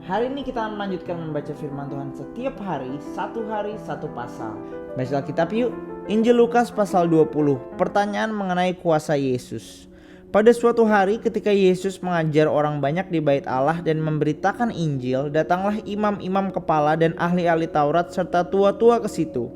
Hari ini kita akan melanjutkan membaca firman Tuhan setiap hari satu pasal. Baca Alkitab yuk. Injil Lukas pasal 20. Pertanyaan mengenai kuasa Yesus. Pada suatu hari ketika Yesus mengajar orang banyak di bait Allah dan memberitakan Injil, datanglah imam-imam kepala dan ahli-ahli Taurat serta tua-tua ke situ.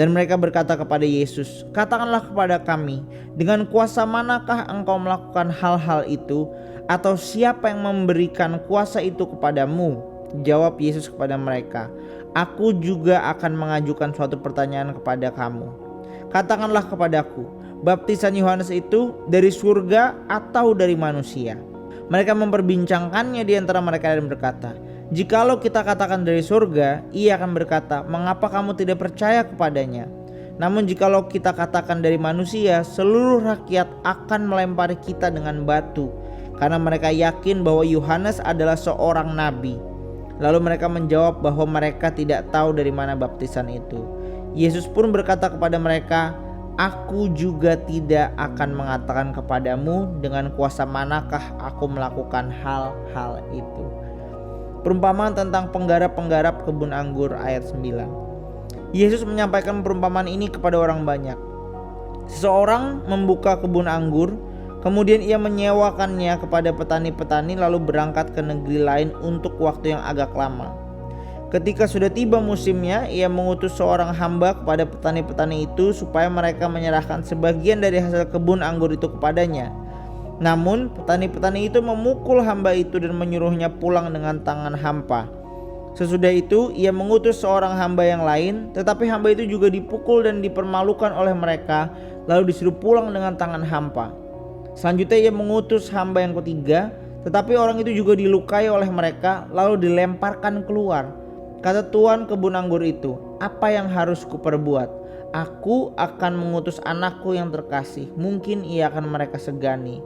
Dan mereka berkata kepada Yesus, "Katakanlah kepada kami, dengan kuasa manakah engkau melakukan hal-hal itu? Atau siapa yang memberikan kuasa itu kepadamu?" Jawab Yesus kepada mereka, "Aku juga akan mengajukan suatu pertanyaan kepada kamu. Katakanlah kepadaku, baptisan Yohanes itu dari surga atau dari manusia?" Mereka memperbincangkannya di antara mereka dan berkata, "Jikalau kita katakan dari surga, ia akan berkata, mengapa kamu tidak percaya kepadanya? Namun jikalau kita katakan dari manusia, seluruh rakyat akan melempari kita dengan batu, karena mereka yakin bahwa Yohanes adalah seorang nabi." Lalu mereka menjawab bahwa mereka tidak tahu dari mana baptisan itu. Yesus pun berkata kepada mereka, "Aku juga tidak akan mengatakan kepadamu dengan kuasa manakah aku melakukan hal-hal itu." Perumpamaan tentang penggarap-penggarap kebun anggur ayat 9. Yesus menyampaikan perumpamaan ini kepada orang banyak. Seseorang membuka kebun anggur, kemudian ia menyewakannya kepada petani-petani lalu berangkat ke negeri lain untuk waktu yang agak lama. Ketika sudah tiba musimnya, ia mengutus seorang hamba kepada petani-petani itu supaya mereka menyerahkan sebagian dari hasil kebun anggur itu kepadanya. Namun petani-petani itu memukul hamba itu dan menyuruhnya pulang dengan tangan hampa. Sesudah itu ia mengutus seorang hamba yang lain, tetapi hamba itu juga dipukul dan dipermalukan oleh mereka, lalu disuruh pulang dengan tangan hampa. Selanjutnya ia mengutus hamba yang ketiga, tetapi orang itu juga dilukai oleh mereka, lalu dilemparkan keluar. Kata tuan kebun anggur itu, "Apa yang harus kuperbuat? Aku akan mengutus anakku yang terkasih, mungkin ia akan mereka segani."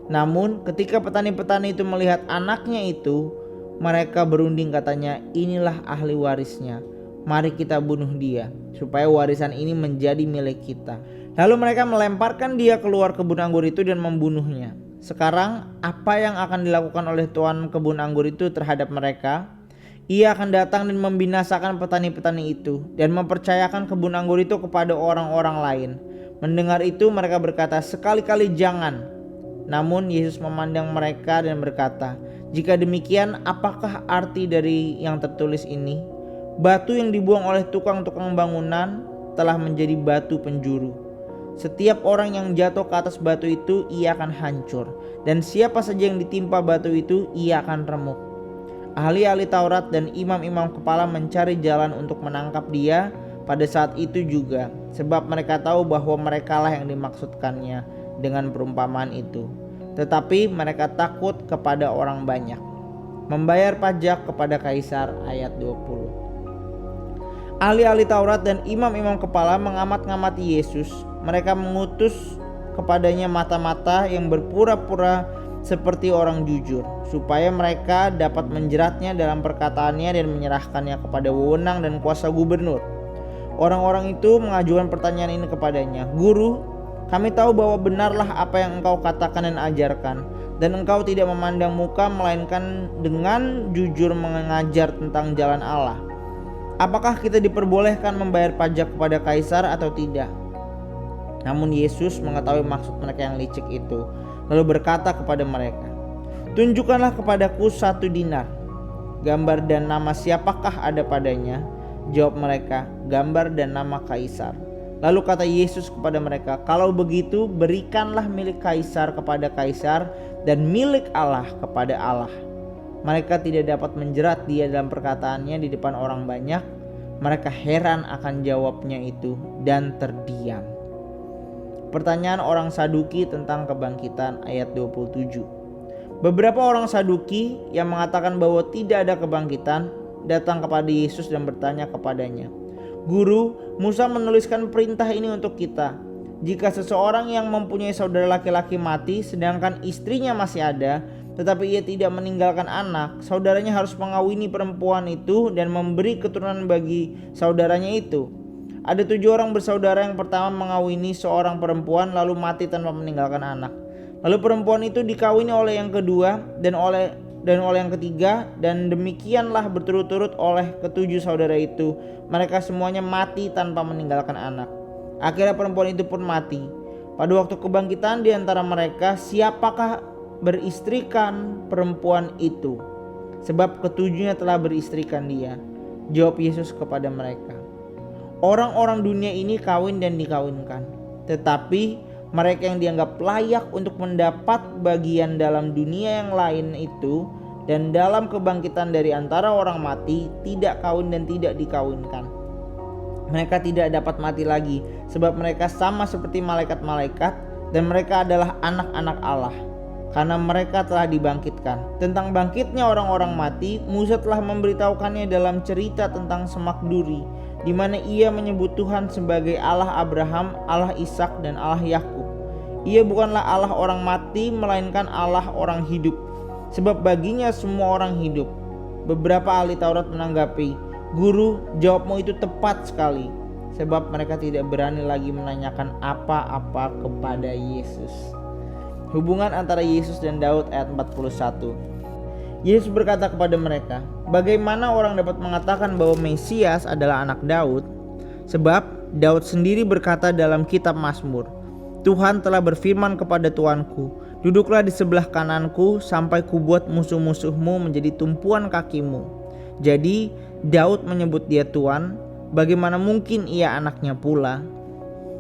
Namun ketika petani-petani itu melihat anaknya itu, mereka berunding, katanya, "Inilah ahli warisnya, mari kita bunuh dia, supaya warisan ini menjadi milik kita." Lalu mereka melemparkan dia keluar kebun anggur itu dan membunuhnya. Sekarang apa yang akan dilakukan oleh tuan kebun anggur itu terhadap mereka? Ia akan datang dan membinasakan petani-petani itu dan mempercayakan kebun anggur itu kepada orang-orang lain. Mendengar itu mereka berkata, "Sekali-kali jangan." Namun Yesus memandang mereka dan berkata, "Jika demikian, apakah arti dari yang tertulis ini? Batu yang dibuang oleh tukang-tukang bangunan telah menjadi batu penjuru. Setiap orang yang jatuh ke atas batu itu ia akan hancur, dan siapa saja yang ditimpa batu itu ia akan remuk." Ahli-ahli Taurat dan imam-imam kepala mencari jalan untuk menangkap dia pada saat itu juga, sebab mereka tahu bahwa merekalah yang dimaksudkannya dengan perumpamaan itu. Tetapi mereka takut kepada orang banyak. Membayar pajak kepada kaisar ayat 20. Ahli-ahli Taurat dan imam-imam kepala mengamat-ngamati Yesus. Mereka mengutus kepadanya mata-mata yang berpura-pura seperti orang jujur, supaya mereka dapat menjeratnya dalam perkataannya dan menyerahkannya kepada wewenang dan kuasa gubernur. Orang-orang itu mengajukan pertanyaan ini kepadanya, "Guru, kami tahu bahwa benarlah apa yang engkau katakan dan ajarkan, dan engkau tidak memandang muka melainkan dengan jujur mengajar tentang jalan Allah. Apakah kita diperbolehkan membayar pajak kepada kaisar atau tidak?" Namun Yesus mengetahui maksud mereka yang licik itu, lalu berkata kepada mereka, "Tunjukkanlah kepadaku 1 dinar. Gambar dan nama siapakah ada padanya?" Jawab mereka, "Gambar dan nama kaisar." Lalu kata Yesus kepada mereka, "Kalau begitu berikanlah milik kaisar kepada kaisar dan milik Allah kepada Allah." Mereka tidak dapat menjerat dia dalam perkataannya di depan orang banyak. Mereka heran akan jawabnya itu dan terdiam. Pertanyaan orang Saduki tentang kebangkitan ayat 27. Beberapa orang Saduki yang mengatakan bahwa tidak ada kebangkitan datang kepada Yesus dan bertanya kepadanya, "Guru, Musa menuliskan perintah ini untuk kita. Jika seseorang yang mempunyai saudara laki-laki mati sedangkan istrinya masih ada, tetapi ia tidak meninggalkan anak, saudaranya harus mengawini perempuan itu dan memberi keturunan bagi saudaranya itu. Ada 7 orang bersaudara, yang pertama mengawini seorang perempuan lalu mati tanpa meninggalkan anak. Lalu perempuan itu dikawini oleh yang kedua dan oleh yang ketiga, dan demikianlah berturut-turut oleh ketujuh saudara itu. Mereka semuanya mati tanpa meninggalkan anak. Akhirnya perempuan itu pun mati. Pada waktu kebangkitan di antara mereka, siapakah beristrikan perempuan itu? Sebab ketujuhnya telah beristrikan dia. Jawab Yesus kepada mereka, orang-orang dunia ini kawin dan dikawinkan, tetapi mereka yang dianggap layak untuk mendapat bagian dalam dunia yang lain itu dan dalam kebangkitan dari antara orang mati tidak kawin dan tidak dikawinkan. Mereka tidak dapat mati lagi, sebab mereka sama seperti malaikat-malaikat dan mereka adalah anak-anak Allah, karena mereka telah dibangkitkan. Tentang bangkitnya orang-orang mati, Musa telah memberitahukannya dalam cerita tentang semak duri, di mana ia menyebut Tuhan sebagai Allah Abraham, Allah Ishak, dan Allah Yakub. Ia bukanlah Allah orang mati, melainkan Allah orang hidup, sebab baginya semua orang hidup. Beberapa ahli Taurat menanggapi, "Guru, jawabmu itu tepat sekali," sebab mereka tidak berani lagi menanyakan apa-apa kepada Yesus. Hubungan antara Yesus dan Daud ayat 41. Yesus berkata kepada mereka, "Bagaimana orang dapat mengatakan bahwa Mesias adalah anak Daud? Sebab Daud sendiri berkata dalam kitab Mazmur, Tuhan telah berfirman kepada Tuanku, duduklah di sebelah kananku sampai kubuat musuh-musuhmu menjadi tumpuan kakimu." Jadi Daud menyebut dia Tuan, bagaimana mungkin ia anaknya pula?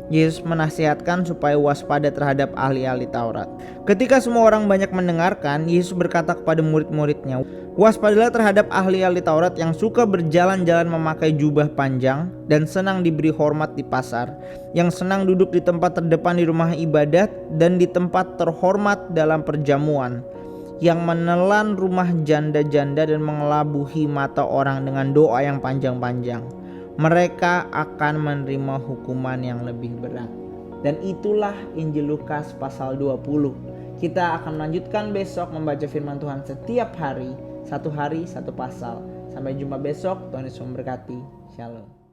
Yesus menasihatkan supaya waspada terhadap ahli-ahli Taurat. Ketika semua orang banyak mendengarkan, Yesus berkata kepada murid-muridnya, "Waspadalah terhadap ahli-ahli Taurat yang suka berjalan-jalan memakai jubah panjang dan senang diberi hormat di pasar, yang senang duduk di tempat terdepan di rumah ibadat dan di tempat terhormat dalam perjamuan, yang menelan rumah janda-janda dan mengelabuhi mata orang dengan doa yang panjang-panjang. Mereka akan menerima hukuman yang lebih berat." Dan itulah Injil Lukas pasal 20. Kita akan melanjutkan besok membaca firman Tuhan setiap hari, satu pasal. Sampai jumpa besok, Tuhan Yesus memberkati. Shalom.